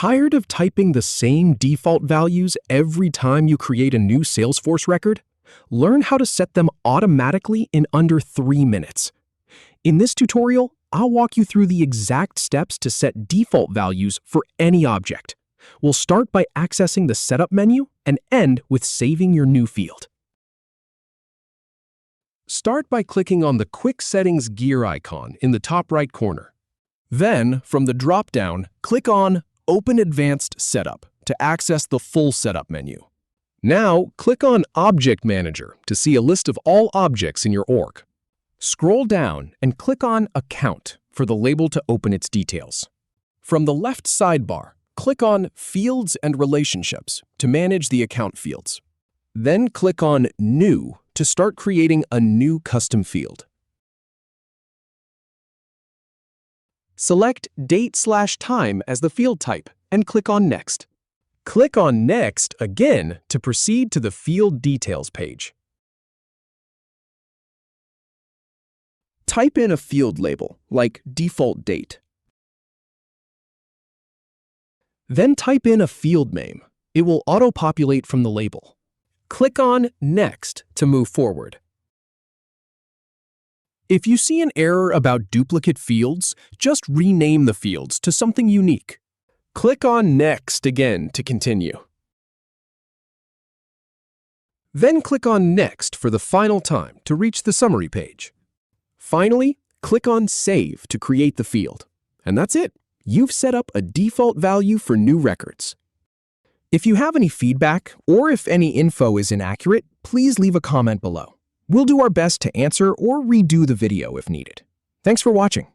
Tired of typing the same default values every time you create a new Salesforce record? Learn how to set them automatically in under 3 minutes. In this tutorial, I'll walk you through the exact steps to set default values for any object. We'll start by accessing the Setup menu and end with saving your new field. Start by clicking on the Quick Settings gear icon in the top right corner. Then, from the drop-down, click on Open Advanced Setup to access the full Setup menu. Now, click on Object Manager to see a list of all objects in your org. Scroll down and click on Account for the label to open its details. From the left sidebar, click on Fields and Relationships to manage the account fields. Then click on New to start creating a new custom field. Select Date/Time as the field type and click on Next. Click on Next again to proceed to the Field Details page. Type in a field label, like Default Date. Then type in a field name. It will auto-populate from the label. Click on Next to move forward. If you see an error about duplicate fields, just rename the fields to something unique. Click on Next again to continue. Then click on Next for the final time to reach the summary page. Finally, click on Save to create the field. And that's it. You've set up a default value for new records. If you have any feedback or if any info is inaccurate, please leave a comment below. We'll do our best to answer or redo the video if needed. Thanks for watching.